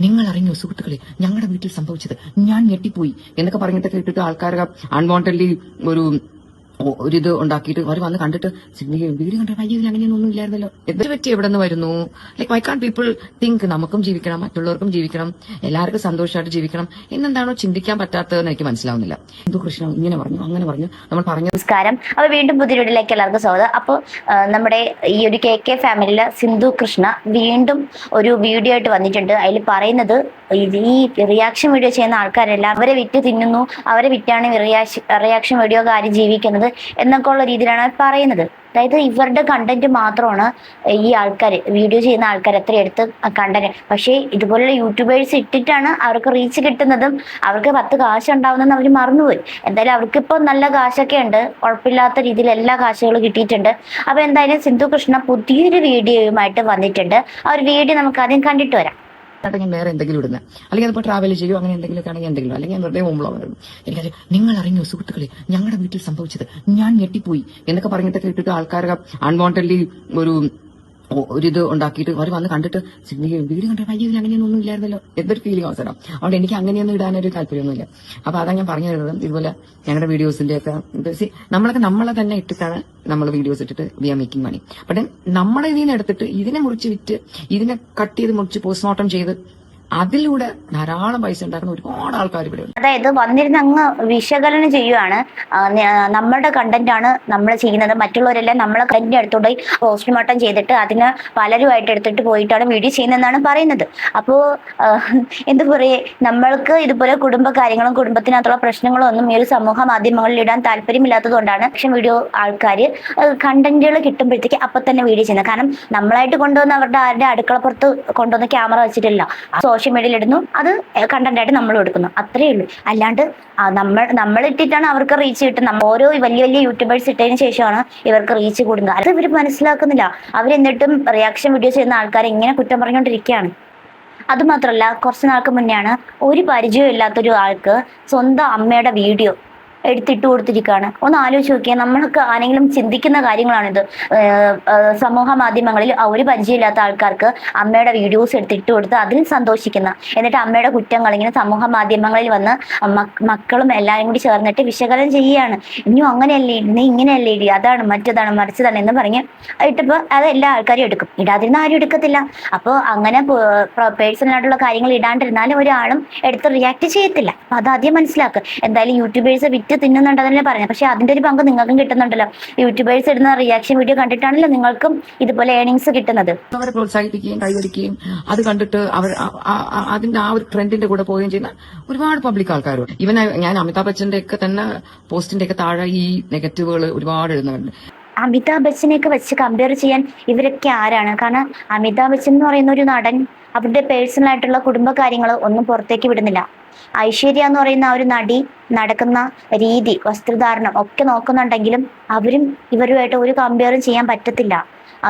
നിങ്ങൾ അറിഞ്ഞോ സുഹൃത്തുക്കളെ, ഞങ്ങളുടെ വീട്ടിൽ സംഭവിച്ചത്? ഞാൻ ഞെട്ടിപ്പോയി എന്നൊക്കെ പറഞ്ഞിട്ടൊക്കെ ഇട്ടിട്ട് ആൾക്കാരൊക്കെ അൺവാണ്ടഡ്ലി ഒരിത് ഉണ്ടാക്കിയിട്ട് അവർ വന്ന് കണ്ടിട്ട് വീഡിയോ കണ്ടിട്ട് അയ്യോ അങ്ങനെയൊന്നും ഇല്ലായിരുന്നല്ലോ, എന്തൊരു പറ്റി എവിടെ നിന്ന് വരുന്നു? Like why can people think നമുക്കും ജീവിക്കണം, മറ്റുള്ളവർക്കും ജീവിക്കണം, എല്ലാവർക്കും സന്തോഷമായിട്ട് ജീവിക്കണം എന്നെന്താണോ ചിന്തിക്കാൻ പറ്റാത്തതെന്ന് എനിക്ക് മനസ്സിലാവുന്നില്ല. ഹിന്ദു കൃഷ്ണൻ ഇങ്ങനെ പറഞ്ഞു അങ്ങനെ പറഞ്ഞു നമ്മൾ പറഞ്ഞു. നമസ്കാരം. അപ്പൊ വീണ്ടും പുതിയ വീഡിയോയിലേക്ക് എല്ലാവർക്കും സ്വാഗതം. അപ്പോൾ നമ്മുടെ ഈ ഒരു കെ ഫാമിലിയിലെ സിന്ധു കൃഷ്ണ വീണ്ടും ഒരു വീഡിയോ ആയിട്ട് വന്നിട്ടുണ്ട്. അതിൽ പറയുന്നത് ഈ റിയാക്ഷൻ വീഡിയോ ചെയ്യുന്ന ആൾക്കാരെല്ലാം അവരെ വിറ്റ് തിന്നുന്നു, അവരെ വിറ്റാണ് റിയാക്ഷൻ വീഡിയോ കാര്യം ജീവിക്കുന്നത് എന്നൊക്കെ ഉള്ള രീതിയിലാണ് പറയുന്നത്. അതായത് ഇവരുടെ കണ്ടന്റ് മാത്രമാണ് ഈ ആൾക്കാർ വീഡിയോ ചെയ്യുന്ന ആൾക്കാർ എത്ര എടുത്ത് കണ്ടന്റ്. പക്ഷേ ഇതുപോലുള്ള യൂട്യൂബേഴ്സ് ഇട്ടിട്ടാണ് അവർക്ക് റീച്ച് കിട്ടുന്നതും അവർക്ക് 10 കാശ് ഉണ്ടാവുന്നതെന്ന് അവർ മറന്നുപോയി. എന്തായാലും അവർക്കിപ്പോൾ നല്ല കാശൊക്കെ ഉണ്ട്, കുഴപ്പമില്ലാത്ത രീതിയിൽ എല്ലാ കാശുകളും കിട്ടിയിട്ടുണ്ട്. അപ്പൊ എന്തായാലും സിന്ധു കൃഷ്ണ പുതിയൊരു വീഡിയോയുമായിട്ട് വന്നിട്ടുണ്ട്. ആ ഒരു വീഡിയോ നമുക്ക് ആദ്യം കണ്ടിട്ട് വരാം. ഞാൻ വേറെ എന്തെങ്കിലും ഇടുന്നത്, അല്ലെങ്കിൽ അതിപ്പോൾ ട്രാവൽ ചെയ്യുമോ അങ്ങനെ എന്തെങ്കിലുമൊക്കെ ആണെങ്കിൽ എന്തെങ്കിലും, അല്ലെങ്കിൽ ഞാൻ വെറുതെ ഹോം വ്ളോഗ്. എനിക്കത് നിങ്ങൾ അറിഞ്ഞോ സുഹൃത്തുക്കളെ, ഞങ്ങളുടെ വീട്ടിൽ സംഭവിച്ചത്? ഞാൻ ഞെട്ടിപ്പോയി എന്നൊക്കെ പറഞ്ഞിട്ടൊക്കെ ഇട്ടിട്ട് ആൾക്കാരൊക്കെ അൺവാണ്ടഡ്ലി ഒരിത് ഉണ്ടാക്കിയിട്ട് അവർ വന്ന് കണ്ടിട്ട് വീഡിയോ കണ്ടിട്ട് അയ്യോ അങ്ങനെയൊന്നും ഇല്ലായിരുന്നല്ലോ, എന്തൊരു ഫീലിംഗ് അവസരം. അതുകൊണ്ട് എനിക്ക് അങ്ങനെയൊന്നും ഇടാനൊരു താല്പര്യമൊന്നുമില്ല. അപ്പൊ അതാ ഞാൻ പറഞ്ഞു തരുന്നത്. ഇതുപോലെ ഞങ്ങളുടെ വീഡിയോസിന്റെ ഒക്കെ നമ്മളെ തന്നെ ഇട്ടിട്ടാണ് നമ്മൾ വീഡിയോസ് ഇട്ടിട്ട് വി ആർ മേക്കിംഗ് മണി. പക്ഷെ നമ്മളെ ഇതിനെ എടുത്തിട്ട് ഇതിനെ മുറിച്ച് വിറ്റ് ഇതിനെ കട്ട് ചെയ്ത് മുറിച്ച് പോസ്റ്റ്മോർട്ടം ചെയ്ത് അതിലൂടെ ധാരാളം പൈസ ഉണ്ടാക്കുന്ന ഒരുപാട് ആൾക്കാർ ഇവിടെ ഉണ്ട്. അതായത് വന്നിരുന്ന് അങ്ങ് വിശകലനം ചെയ്യുവാണ്. നമ്മളുടെ കണ്ടന്റ് ആണ് നമ്മൾ ചെയ്യുന്നത്, മറ്റുള്ളവരെല്ലാം നമ്മളെ കണ്ടന്റ് എടുത്തോണ്ട് പോസ്റ്റ്മോർട്ടം ചെയ്തിട്ട് അതിന് പലരുമായിട്ട് എടുത്തിട്ട് പോയിട്ടാണ് വീഡിയോ ചെയ്യുന്നതെന്നാണ് പറയുന്നത്. അപ്പോ എന്താ പറയേ, നമ്മൾക്ക് ഇതുപോലെ കുടുംബകാര്യങ്ങളും കുടുംബത്തിനകത്തുള്ള പ്രശ്നങ്ങളും ഒന്നും ഈ ഒരു സമൂഹ മാധ്യമങ്ങളിൽ ഇടാൻ താല്പര്യമില്ലാത്തത് കൊണ്ടാണ് വീഡിയോ ആൾക്കാർ കണ്ടന്റുകൾ കിട്ടുമ്പോഴത്തേക്ക് അപ്പൊ തന്നെ വീഡിയോ ചെയ്യുന്നത്. കാരണം നമ്മളായിട്ട് കൊണ്ടുവന്ന് അവരുടെ ആരുടെ അടുക്കളപ്പുറത്ത് കൊണ്ടുവന്ന് ക്യാമറ വെച്ചിട്ടില്ല, സോഷ്യൽ മീഡിയയിൽ ഇടുന്നു, അത് കണ്ടന്റ് ആയിട്ട് നമ്മൾ എടുക്കുന്നു, അത്രേ ഉള്ളൂ. അല്ലാണ്ട് നമ്മൾ ഇട്ടിട്ടാണ് അവർക്ക് റീച്ച് കിട്ടുന്നത്. ഓരോ വലിയ വലിയ യൂട്യൂബേഴ്സ് ഇട്ടതിന് ശേഷമാണ് ഇവർക്ക് റീച്ച് കൂടുന്നത്. അത് ഇവർ മനസ്സിലാക്കുന്നില്ല. അവരെന്നിട്ടും റിയാക്ഷൻ വീഡിയോ ചെയ്യുന്ന ആൾക്കാരെ ഇങ്ങനെ കുറ്റം പറഞ്ഞുകൊണ്ടിരിക്കുകയാണ്. അതുമാത്രമല്ല, കുറച്ച് നാൾക്ക് മുന്നെയാണ് ഒരു പരിചയവും ഇല്ലാത്തൊരു ആൾക്ക് സ്വന്തം അമ്മയുടെ വീഡിയോ എടുത്തിട്ട് കൊടുത്തിരിക്കുകയാണ്. ഒന്ന് ആലോചിച്ച് നോക്കിയാൽ നമ്മൾക്ക് ആരെങ്കിലും ചിന്തിക്കുന്ന കാര്യങ്ങളാണിത്. സമൂഹ മാധ്യമങ്ങളിൽ ഒരു പരിചയമില്ലാത്ത ആൾക്കാർക്ക് അമ്മയുടെ വീഡിയോസ് എടുത്തിട്ട് കൊടുത്ത് അതിൽ സന്തോഷിക്കുന്ന, എന്നിട്ട് അമ്മയുടെ കുറ്റങ്ങൾ ഇങ്ങനെ സമൂഹ മാധ്യമങ്ങളിൽ വന്ന് മക്കളും എല്ലാവരും കൂടി ചേർന്നിട്ട് വിശകലനം ചെയ്യുകയാണ്. ഇനിയും അങ്ങനെയല്ലേ ഇനി ഇങ്ങനെയല്ലേ ഇടി, അതാണ് മറ്റതാണ് മറിച്ചതാണ് എന്ന് പറഞ്ഞ് ഇട്ടപ്പോൾ അത് എല്ലാ ആൾക്കാരും എടുക്കും, ഇടാതിരുന്ന ആരും എടുക്കത്തില്ല. അപ്പോൾ അങ്ങനെ പേഴ്സണൽ ആയിട്ടുള്ള കാര്യങ്ങൾ ഇടാണ്ടിരുന്നാലും ഒരാളും എടുത്ത് റിയാക്ട് ചെയ്യത്തില്ല. അപ്പൊ അത് ആദ്യം മനസ്സിലാക്കുക. എന്തായാലും യൂട്യൂബേഴ്സ് വിറ്റ് തിന്നുന്നുണ്ടെന്നല്ലേ പറഞ്ഞത്, പക്ഷെ അതിന്റെ ഒരു പങ്ക് നിങ്ങൾക്കും കിട്ടുന്നുണ്ടല്ലോ. യൂട്യൂബേഴ്സ് ഇടുന്ന റിയാക്ഷൻ വീഡിയോ കണ്ടിട്ടാണല്ലോ നിങ്ങൾക്കും ഇതുപോലെ ഏണിങ്സ് കിട്ടുന്നത്. അവരെ പ്രോത്സാഹിപ്പിക്കുകയും കൈവരിക്കുകയും അത് കണ്ടിട്ട് അവർ അതിന്റെ ആ ഒരു ട്രെൻഡിന്റെ കൂടെ പോവുകയും ചെയ്യുന്ന ഒരുപാട് പബ്ലിക് ആൾക്കാരുണ്ട്. ഇവൻ ഞാൻ അമിതാഭ് ബച്ചന്റെ ഒക്കെ തന്നെ പോസ്റ്റിന്റെ ഒക്കെ താഴെ ഈ നെഗറ്റീവുകൾ ഒരുപാട് എഴുതുന്നുണ്ട്. അമിതാഭ് ബച്ചനെയൊക്കെ വെച്ച് കമ്പയർ ചെയ്യാൻ ഇവരൊക്കെ ആരാണ്? കാരണം അമിതാഭ് ബച്ചൻ എന്ന് പറയുന്ന ഒരു നടൻ അവരുടെ പേഴ്സണൽ ആയിട്ടുള്ള കുടുംബകാര്യങ്ങൾ ഒന്നും പുറത്തേക്ക് വിടുന്നില്ല. ഐശ്വര്യ എന്ന് പറയുന്ന ആ ഒരു നടി നടക്കുന്ന രീതി, വസ്ത്രധാരണം ഒക്കെ നോക്കുന്നുണ്ടെങ്കിലും അവരും ഇവരുമായിട്ട് ഒരു കമ്പയറും ചെയ്യാൻ പറ്റത്തില്ല.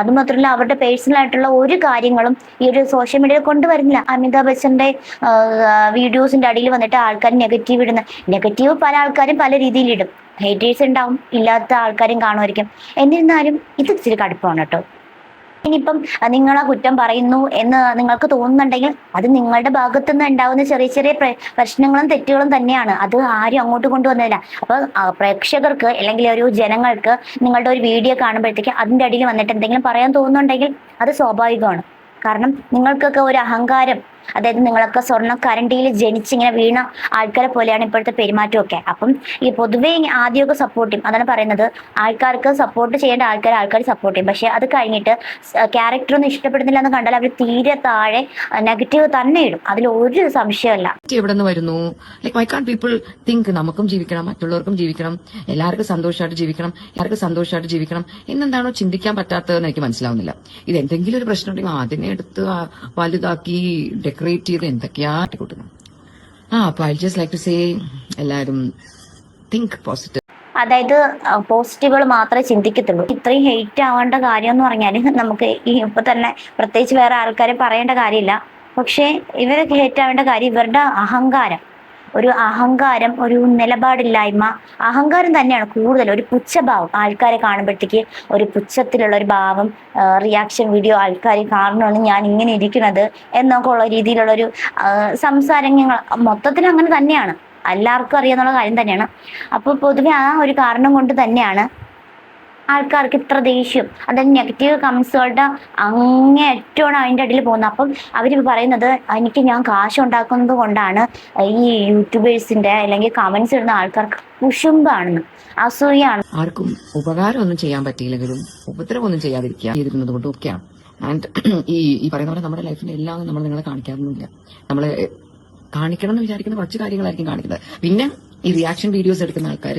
അതുമാത്രമല്ല, അവരുടെ പേഴ്സണൽ ആയിട്ടുള്ള ഒരു കാര്യങ്ങളും ഈ ഒരു സോഷ്യൽ മീഡിയയിൽ കൊണ്ടുവരുന്നില്ല. അമിതാഭ് ബച്ചന്റെ വീഡിയോസിന്റെ അടിയിൽ വന്നിട്ട് ആൾക്കാർ നെഗറ്റീവ് ഇടുന്ന, നെഗറ്റീവ് പല ആൾക്കാരും പല രീതിയിൽ ഇടും. ഹേറ്റേഴ്സ് ഉണ്ടാവും, ഇല്ലാത്ത ആൾക്കാരും കാണുമായിരിക്കും. എന്നിരുന്നാലും ഇത് ഇച്ചിരി കടുപ്പമാണ് കേട്ടോ. ഇനിയിപ്പം നിങ്ങളെ കുറ്റം പറയുന്നു എന്ന് നിങ്ങൾക്ക് തോന്നുന്നുണ്ടെങ്കിൽ അത് നിങ്ങളുടെ ഭാഗത്തു നിന്ന് ഉണ്ടാവുന്ന ചെറിയ ചെറിയ പ്രശ്നങ്ങളും തെറ്റുകളും തന്നെയാണ്. അത് ആരും അങ്ങോട്ട് കൊണ്ടുവന്നില്ല. അപ്പൊ പ്രേക്ഷകർക്ക് അല്ലെങ്കിൽ ഒരു ജനങ്ങൾക്ക് നിങ്ങളുടെ ഒരു വീഡിയോ കാണുമ്പോഴത്തേക്ക് അതിന്റെ അടിയിൽ വന്നിട്ട് എന്തെങ്കിലും പറയാൻ തോന്നുന്നുണ്ടെങ്കിൽ അത് സ്വാഭാവികമാണ്. കാരണം നിങ്ങൾക്കൊക്കെ ഒരു അഹങ്കാരം, അതായത് നിങ്ങളൊക്കെ സ്വർണ്ണ കരണ്ടിയിൽ ജനിച്ചിങ്ങനെ വീണ ആൾക്കാരെ പോലെയാണ് ഇപ്പോഴത്തെ പെരുമാറ്റമൊക്കെ. അപ്പം ഈ പൊതുവേ ആദ്യമൊക്കെ സപ്പോർട്ട് ചെയ്യും, അതാണ് പറയുന്നത്. ആൾക്കാർക്ക് സപ്പോർട്ട് ചെയ്യേണ്ട ആൾക്കാർ സപ്പോർട്ട് ചെയ്യും. പക്ഷെ അത് കഴിഞ്ഞിട്ട് ക്യാരക്ടറൊന്നും ഇഷ്ടപ്പെടുന്നില്ല എന്ന് കണ്ടാൽ അവർ തീരെ താഴെ നെഗറ്റീവ് തന്നെ ഇടും, അതിൽ ഒരു സംശയമല്ല. എവിടെ നിന്ന് വരുന്നു? Like why can people think നമുക്കും ജീവിക്കണം, മറ്റുള്ളവർക്കും ജീവിക്കണം, എല്ലാവർക്കും സന്തോഷമായിട്ട് ജീവിക്കണം എന്നെന്താണോ ചിന്തിക്കാൻ പറ്റാത്തതെന്ന് എനിക്ക് മനസ്സിലാവുന്നില്ല. ഇത് എന്തെങ്കിലും ഒരു പ്രശ്നം ഉണ്ടെങ്കിൽ അതിനെ എടുത്ത് വലുതാക്കി ഡെക്കറേറ്റ് ചെയ്ത് എന്തൊക്കെയാ കൂട്ടുന്നത്. അപ്പൊ I just like to say, എല്ലാവരും തിങ്ക് പോസിറ്റീവ്. അതായത് പോസിറ്റീവുകൾ മാത്രമേ ചിന്തിക്കത്തുള്ളൂ. ഇത്രയും ഹെയ്റ്റ് ആവേണ്ട കാര്യം എന്ന് പറഞ്ഞാൽ നമുക്ക് ഇപ്പൊ തന്നെ പ്രത്യേകിച്ച് വേറെ ആൾക്കാരെ പറയേണ്ട കാര്യമില്ല. പക്ഷേ ഇവരൊക്കെ ഹെയ്റ്റ് ആവേണ്ട കാര്യം ഇവരുടെ അഹങ്കാരം. ഒരു അഹങ്കാരം, ഒരു നിലപാടില്ലായ്മ, അഹങ്കാരം തന്നെയാണ് കൂടുതൽ. ഒരു പുച്ഛഭാവം, ആൾക്കാരെ കാണുമ്പോഴത്തേക്ക് ഒരു പുച്ഛത്തിലുള്ള ഒരു ഭാവം, റിയാക്ഷൻ വീഡിയോ ആൾക്കാർ കാരണമാണ് ഞാൻ ഇങ്ങനെ ഇരിക്കുന്നത് എന്നൊക്കെ ഉള്ള രീതിയിലുള്ളൊരു സംസാരങ്ങൾ മൊത്തത്തിൽ അങ്ങനെ തന്നെയാണ്. എല്ലാവർക്കും അറിയാന്നുള്ള കാര്യം തന്നെയാണ്. അപ്പോൾ പൊതുവെ ആ ഒരു കാരണം കൊണ്ട് തന്നെയാണ് ആൾക്കാർക്ക് ഇത്ര ദേഷ്യം, അതായത് നെഗറ്റീവ് കമൻസുകളുടെ അങ്ങേയറ്റമാണ് അതിൻ്റെ അടിയിൽ പോകുന്നത്. അപ്പം അവർ പറയുന്നത് എനിക്ക് ഞാൻ കാശ് ഉണ്ടാക്കുന്നത് കൊണ്ടാണ് ഈ യൂട്യൂബേഴ്സിന്റെ അല്ലെങ്കിൽ കമൻസ് ഇടുന്ന ആൾക്കാർക്ക് കുശുമ്പാണെന്ന്, അസൂയാണ്. ആർക്കും ഉപകാരമൊന്നും ചെയ്യാൻ പറ്റിയില്ലെങ്കിലും ഉപദ്രവമൊന്നും ചെയ്യാതിരിക്കുക ചെയ്തിരുന്നത് കൊണ്ടും ഒക്കെയാണ്. ആൻഡ് ഈ പറയുന്ന പോലെ നമ്മുടെ ലൈഫിൽ എല്ലാം നമ്മൾ നിങ്ങളെ കാണിക്കാറൊന്നുമില്ല. നമ്മളെ കാണിക്കണം എന്ന് വിചാരിക്കുന്ന കുറച്ച് കാര്യങ്ങളായിരിക്കും കാണിക്കുന്നത്. പിന്നെ ഈ റിയാക്ഷൻ വീഡിയോസ് എടുക്കുന്ന ആൾക്കാർ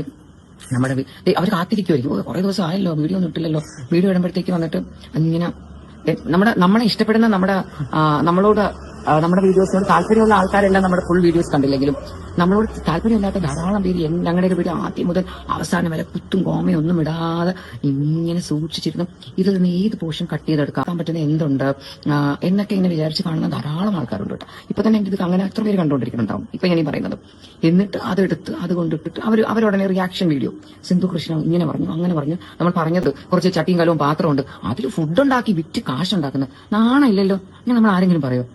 നമ്മുടെ അവർ കാത്തിരിക്കുമായിരിക്കും. കുറെ ദിവസം ആയല്ലോ വീഡിയോ ഒന്നും ഇട്ടില്ലല്ലോ, വീഡിയോ ഇടുമ്പോഴത്തേക്ക് വന്നിട്ട് ഇങ്ങനെ നമ്മളെ ഇഷ്ടപ്പെടുന്ന നമ്മളോട് നമ്മുടെ വീഡിയോസിനോട് താല്പര്യമുള്ള ആൾക്കാരെല്ലാം നമ്മുടെ ഫുൾ വീഡിയോസ് കണ്ടില്ലെങ്കിലും നമ്മളോട് താല്പര്യമില്ലാത്ത ധാരാളം പേര് ഞങ്ങളുടെ വീഡിയോ ആദ്യം മുതൽ അവസാനം വരെ കുത്തും കോമയും ഒന്നും ഇടാതെ ഇങ്ങനെ സൂക്ഷിച്ചിരുന്നു ഇതിൽ നിന്ന് ഏത് പോർഷൻ കട്ട് ചെയ്തെടുക്കാൻ പറ്റുന്ന എന്തുണ്ട് എന്നൊക്കെ ഇങ്ങനെ വിചാരിച്ച് കാണുന്ന ധാരാളം ആൾക്കാരുണ്ട് കേട്ടോ. ഇപ്പൊ തന്നെ എന്റെ ഇത് അങ്ങനെ എത്ര പേര് കണ്ടുകൊണ്ടിരിക്കുന്നുണ്ടാവും ഇപ്പൊ ഞാൻ ഈ പറയുന്നത്. എന്നിട്ട് അതെടുത്ത് അത് കൊണ്ടിട്ടിട്ട് അവരുടനെ റിയാക്ഷൻ വീഡിയോ സിന്ധു കൃഷ്ണ ഇങ്ങനെ പറഞ്ഞു അങ്ങനെ പറഞ്ഞു, നമ്മൾ പറഞ്ഞത് കുറച്ച് ചട്ടിയും കലവും പാത്രമുണ്ട് അതിൽ ഫുഡ് ഉണ്ടാക്കി വിറ്റ് കാശുണ്ടാക്കുന്നത് നാണമില്ലല്ലോ ഞാൻ നമ്മൾ ആരെങ്കിലും പറയോ?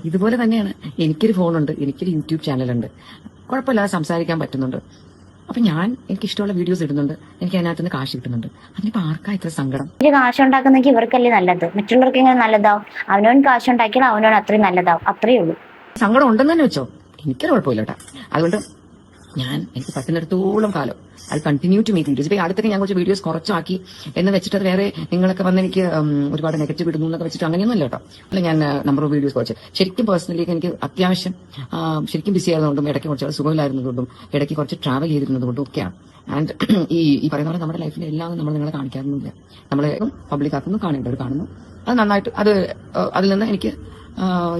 ഇതുപോലെ തന്നെയാണ് എനിക്കൊരു ഫോണുണ്ട്, എനിക്കൊരു യൂട്യൂബ് ചാനലുണ്ട്, കുഴപ്പമില്ലാതെ സംസാരിക്കാൻ പറ്റുന്നുണ്ട്. അപ്പൊ എനിക്ക് ഇഷ്ടമുള്ള വീഡിയോസ് ഇടുന്നുണ്ട്, എനിക്ക് അതിനകത്ത് നിന്ന് കാശ് കിട്ടുന്നുണ്ട്. അതിനിപ്പോ ആർക്കാ ഇത്ര സങ്കടം? കാശ് ഉണ്ടാക്കുന്നെങ്കിൽ ഇവർക്കല്ലേ നല്ലത്, മറ്റുള്ളവർക്ക് എങ്ങനെ നല്ലതാവും? അവനവൻ കാശ് ഉണ്ടാക്കിയാൽ അവനവൻ അത്രയും നല്ലതാവും, അത്രയേ ഉള്ളൂ. സങ്കടം ഉണ്ടെന്ന് തന്നെ വെച്ചോ, എനിക്കൊരു കുഴപ്പമില്ല കേട്ടാ. അതുകൊണ്ട് എനിക്ക് പറ്റുന്നിടത്തോളം കാലം I continue to make videos. ഇപ്പൊ അടുത്തൊക്കെ ഞാൻ കുറച്ച് വീഡിയോസ് കുറച്ചാക്കി എന്ന് വെച്ചിട്ട് അത് വേറെ നിങ്ങളൊക്കെ വന്ന് എനിക്ക് ഒരുപാട് നെഗറ്റീവ് ഇടുന്നു എന്നൊക്കെ വെച്ചിട്ട് അങ്ങനെയൊന്നും അല്ല കേട്ടോ. അല്ല ഞാൻ നമ്പർ ഓഫ് വീഡിയോസ് കുറച്ച് ശരിക്കും പേഴ്സണലി എനിക്ക് അത്യാവശ്യം ശരിക്കും ബിസി ആയതുകൊണ്ടും ഇടയ്ക്ക് കുറച്ച് സുഖമില്ലായിരുന്നതുകൊണ്ടും ഇടയ്ക്ക് കുറച്ച് ട്രാവൽ ചെയ്തിരുന്നതുകൊണ്ടും ഒക്കെയാണ്. ആൻഡ് ഈ പറയുന്ന പോലെ നമ്മുടെ ലൈഫിൽ എല്ലാം നമ്മൾ നിങ്ങളെ കാണിക്കാറൊന്നുമില്ല. നമ്മളെ പബ്ലിക് ആക്കുന്നു, കാണേണ്ടവർ കാണുന്നു, അത് നന്നായിട്ട് അതിൽ നിന്ന് എനിക്ക്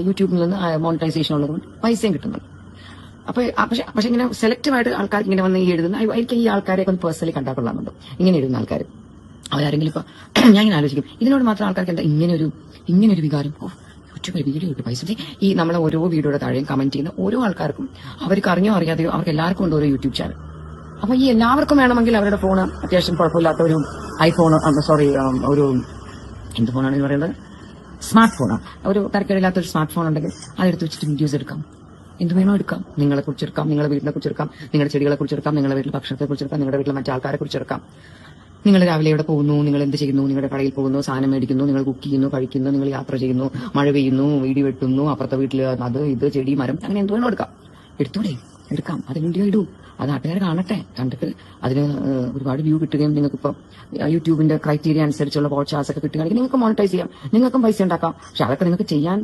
യൂട്യൂബിൽ നിന്ന് മോണിറ്റൈസേഷൻ ഉള്ളതുകൊണ്ട് പൈസയും കിട്ടുന്നുണ്ട്. പക്ഷെ ഇങ്ങനെ സെലക്റ്റീവ് ആയിട്ട് ആൾക്കാർക്ക് ഇങ്ങനെ വന്ന് ഈ എഴുതുന്ന എനിക്ക് ഈ ആൾക്കാരെ ഒന്ന് പേഴ്സണലി കണ്ടാൽ കൊള്ളാമെന്നുണ്ടോ? ഇങ്ങനെ എഴുതുന്ന ആൾക്കാർ അവരാരെങ്കിലും ഇപ്പൊ ഞാൻ ഇങ്ങനെ ആലോചിക്കും ഇതിനോട് മാത്രം ആൾക്കാർക്ക് എന്താ ഇങ്ങനെ ഒരു വികാരം? യൂട്യൂബ് വീഡിയോ ഇട്ട് പൈസ ഈ നമ്മളെ ഓരോ വീഡിയോയുടെ താഴെയും കമന്റ് ചെയ്യുന്ന ഓരോ ആൾക്കാർക്കും അവർക്ക് അറിഞ്ഞോ അറിയാതെയോ അവർക്ക് എല്ലാവർക്കും ഉണ്ട് ഓരോ യൂട്യൂബ് ചാനൽ. അപ്പൊ ഈ എല്ലാവർക്കും വേണമെങ്കിൽ അവരുടെ ഫോൺ അത്യാവശ്യം കുഴപ്പമില്ലാത്ത ഒരു ഐഫോൺ ഒരു എന്ത് ഫോണാണ് പറയുന്നത്, സ്മാർട്ട് ഫോണാണ്, ഒരു തരക്കേടില്ലാത്ത ഒരു സ്മാർട്ട് ഫോൺ ഉണ്ടെങ്കിൽ അതെടുത്ത് വെച്ചിട്ട് വീഡിയോസ് എടുക്കാം, എന്ത് വേണോ എടുക്കാം. നിങ്ങളെ കുറിച്ചെടുക്കാം, നിങ്ങളുടെ വീട്ടിനെ കുറിച്ചെടുക്കാം, നിങ്ങളുടെ ചെടികളെ കുറിച്ചെടുക്കാം, നിങ്ങളുടെ വീട്ടിലെ ഭക്ഷണത്തെ കുറിച്ചെടുക്കാം, നിങ്ങളുടെ വീട്ടിലെ മറ്റാൾക്കാരെ കുറിച്ചെടുക്കാം. നിങ്ങൾ രാവിലെ എവിടെ പോകുന്നു, നിങ്ങൾ എന്ത് ചെയ്യുന്നു, നിങ്ങളുടെ കടയിൽ പോകുന്നു, സാധനം മേടിക്കുന്നു, നിങ്ങൾ കുക്ക് ചെയ്യുന്നു, കഴിക്കുന്നു, നിങ്ങൾ യാത്ര ചെയ്യുന്നു, മഴ പെയ്യുന്നു, വീടി വെട്ടുന്നു, അപ്പുറത്തെ വീട്ടിൽ അത് ഇത് ചെടി മരം അങ്ങനെ എന്ത് വേണോ എടുക്കാം. എടുക്കാം, അത് വീഡിയോ ഇടൂ, അത് നാട്ടുകാർ കാണട്ടെ. കണ്ടിട്ട് അതിന് ഒരുപാട് വ്യൂ കിട്ടുകയും നിങ്ങൾക്കിപ്പം യൂട്യൂബിന്റെ ക്രൈറ്റീരിയ അനുസരിച്ചുള്ള വാച്ച് ഒക്കെ കിട്ടുകയാണെങ്കിൽ നിങ്ങൾക്ക് മോണിറ്റൈസ് ചെയ്യാം, നിങ്ങൾക്കും പൈസ ഉണ്ടാക്കാം. പക്ഷെ അതൊക്കെ നിങ്ങൾക്ക് ചെയ്യാൻ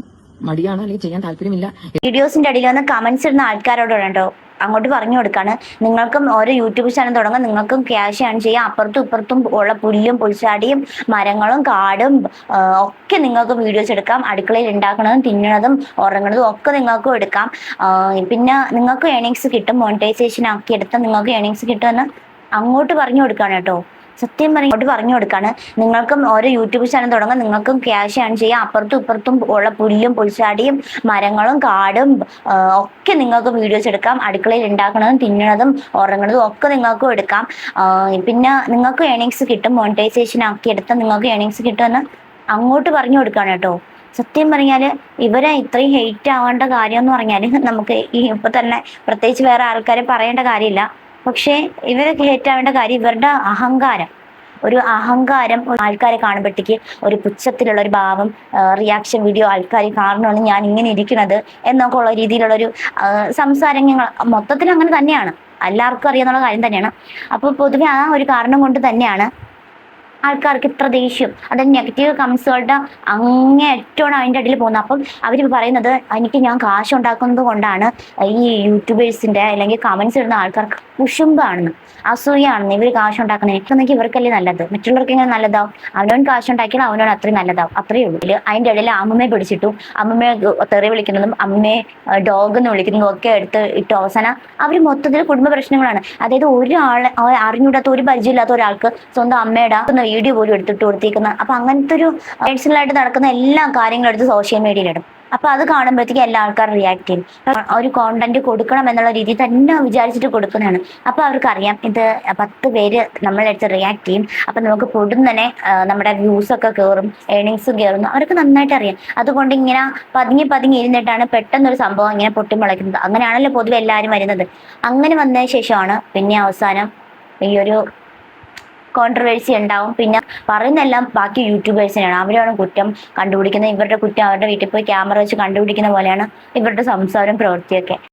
മടിയാണ് അല്ലെങ്കിൽ ചെയ്യാൻ താല്പര്യമില്ല. വീഡിയോസിന്റെ അടിയിൽ വന്ന് കമന്റ്സ് ഇടുന്ന ആൾക്കാരോട് ഉണ്ടോ അങ്ങോട്ട് പറഞ്ഞു കൊടുക്കാണ്, നിങ്ങൾക്കും ഓരോ യൂട്യൂബ് ചാനൽ തുടങ്ങാൻ, നിങ്ങൾക്കും ക്യാഷ് ഏൺ ചെയ്യാം, അപ്പുറത്തും ഇപ്പുറത്തും ഉള്ള പുല്ലും പുൽച്ചാടിയും മരങ്ങളും കാടും ഒക്കെ നിങ്ങൾക്ക് വീഡിയോസ് എടുക്കാം, അടുക്കളയിൽ ഉണ്ടാക്കുന്നതും തിന്നണതും ഉറങ്ങുന്നതും ഒക്കെ നിങ്ങൾക്കും എടുക്കാം. പിന്നെ നിങ്ങൾക്ക് ഏണിങ്സ് കിട്ടും, മോണിറ്റൈസേഷൻ ആക്കി എടുത്താൽ നിങ്ങൾക്ക് ഏണിങ്സ് കിട്ടുമെന്ന് അങ്ങോട്ട് പറഞ്ഞു കൊടുക്കാണ് കേട്ടോ. സത്യം പറഞ്ഞു കൊടുക്കാണ്, നിങ്ങൾക്കും ഓരോ യൂട്യൂബ് ചാനൽ തുടങ്ങാൻ, നിങ്ങൾക്കും ക്യാഷ് ഏൺ ചെയ്യാം, അപ്പുറത്തും ഇപ്പുറത്തും ഉള്ള പുല്ലും പുൽച്ചാടിയും മരങ്ങളും കാടും ഒക്കെ നിങ്ങൾക്ക് വീഡിയോസ് എടുക്കാം, അടുക്കളയിൽ ഉണ്ടാക്കുന്നതും തിന്നണതും ഉറങ്ങുന്നതും ഒക്കെ നിങ്ങൾക്കും എടുക്കാം. പിന്നെ നിങ്ങൾക്ക് ഏണിങ്സ് കിട്ടും, മോണിറ്റൈസേഷൻ ആക്കി എടുത്താൽ നിങ്ങൾക്ക് ഏണിങ്സ് കിട്ടുമെന്ന് അങ്ങോട്ട് പറഞ്ഞു കൊടുക്കാണ് കേട്ടോ. സത്യം പറഞ്ഞാല് ഇവരെ ഇത്രയും ഹെയ്റ്റ് ആവേണ്ട കാര്യം എന്ന് പറഞ്ഞാല് നമുക്ക് ഇപ്പൊ തന്നെ പ്രത്യേകിച്ച് വേറെ ആൾക്കാരെ പറയേണ്ട കാര്യമില്ല. പക്ഷേ ഇവരെ ഹേറ്റാവേണ്ട കാര്യം ഇവരുടെ അഹങ്കാരം, ഒരു അഹങ്കാരം, ആൾക്കാരെ കാണുമ്പോഴത്തേക്ക് ഒരു പുച്ഛത്തിലുള്ള ഒരു ഭാവം, റിയാക്ഷൻ വീഡിയോ ആൾക്കാർ കാരണമാണ് ഞാൻ ഇങ്ങനെ ഇരിക്കുന്നത് എന്നൊക്കെ ഉള്ള രീതിയിലുള്ളൊരു സംസാരങ്ങൾ മൊത്തത്തിൽ അങ്ങനെ തന്നെയാണ്, എല്ലാവർക്കും അറിയാന്നുള്ള കാര്യം തന്നെയാണ്. അപ്പോൾ പൊതുവെ ആ ഒരു കാരണം കൊണ്ട് തന്നെയാണ് ആൾക്കാർക്ക് ഇത്ര ദേഷ്യം, അതായത് നെഗറ്റീവ് കമൻസുകളുടെ അങ്ങേയറ്റമാണ് അതിൻ്റെ അടിയിൽ പോകുന്നത്. അപ്പം അവർ പറയുന്നത് എനിക്ക് ഞാൻ കാശ് ഉണ്ടാക്കുന്നത് കൊണ്ടാണ് ഈ യൂട്യൂബേഴ്സിന്റെ അല്ലെങ്കിൽ കമന്റ്സ് ഇടുന്ന ആൾക്കാർക്ക് കുശുമ്പാണെന്ന്, അസൂയാണെന്ന്, ഇവർ കാശ് ഉണ്ടാക്കുന്നത്. എനിക്കെന്നെങ്കിൽ ഇവർക്കല്ലേ നല്ലത്, മറ്റുള്ളവർക്ക് എങ്ങനെ നല്ലതാവും? അവനവൻ കാശ് ഉണ്ടാക്കിയാൽ അവനവൻ അത്രയും നല്ലതാവും, അത്രയേ ഉള്ളൂ. അതിൻ്റെ ഇടയിൽ അമ്മമ്മയെ പിടിച്ചിട്ടു, അമ്മമ്മയെ തെറി വിളിക്കുന്നതും അമ്മയെ ഡോഗ് എന്ന് വിളിക്കുന്നതും ഒക്കെ എടുത്ത് ഇട്ട് അവസാനം അവർ മൊത്തത്തിൽ കുടുംബ പ്രശ്നങ്ങളാണ്. അതായത് ഒരാളെ അറിഞ്ഞൂടാത്ത ഒരു പരിചയമില്ലാത്ത ഒരാൾക്ക് സ്വന്തം അമ്മയുടെ വീഡിയോ പോലും എടുത്തിട്ട് കൊടുത്തേക്കുന്ന. അപ്പൊ അങ്ങനത്തെ ഒരു പേഴ്സണൽ ആയിട്ട് നടക്കുന്ന എല്ലാ കാര്യങ്ങളും എടുത്ത് സോഷ്യൽ മീഡിയയിലിടും. അപ്പൊ അത് കാണുമ്പോഴത്തേക്കും എല്ലാ ആൾക്കാരും റിയാക്ട് ചെയ്യും. ഒരു കോണ്ടന്റ് കൊടുക്കണം എന്നുള്ള രീതിയിൽ തന്നെ വിചാരിച്ചിട്ട് കൊടുക്കുന്നതാണ്. അപ്പൊ അവർക്കറിയാം ഇത് 10 പേര് നമ്മളെടുത്ത് റിയാക്ട് ചെയ്യും, അപ്പൊ നമുക്ക് പൊടുന്നനെ നമ്മുടെ വ്യൂസ് ഒക്കെ കയറും, ഏർണിങ്സും കയറുന്നു, അവർക്ക് നന്നായിട്ട് അറിയാം. അതുകൊണ്ട് ഇങ്ങനെ പതുങ്ങി പതുങ്ങി ഇരുന്നിട്ടാണ് പെട്ടെന്നൊരു സംഭവം ഇങ്ങനെ പൊട്ടിമുളയ്ക്കുന്നത്. അങ്ങനെയാണല്ലോ പൊതുവെ എല്ലാവരും വരുന്നത്. അങ്ങനെ വന്നതിന് ശേഷമാണ് പിന്നെ അവസാനം ഈ ഒരു കോൺട്രവേഴ്സി ഉണ്ടാവും. പിന്നെ പറയുന്നെല്ലാം ബാക്കി യൂട്യൂബേഴ്സിനാണ്, അവരാണ് കുറ്റം കണ്ടുപിടിക്കുന്നത്. ഇവരുടെ കുറ്റം അവരുടെ വീട്ടിൽ പോയി ക്യാമറ വെച്ച് കണ്ടുപിടിക്കുന്ന പോലെയാണ് ഇവരുടെ സംസാരം പ്രവൃത്തിയൊക്കെ.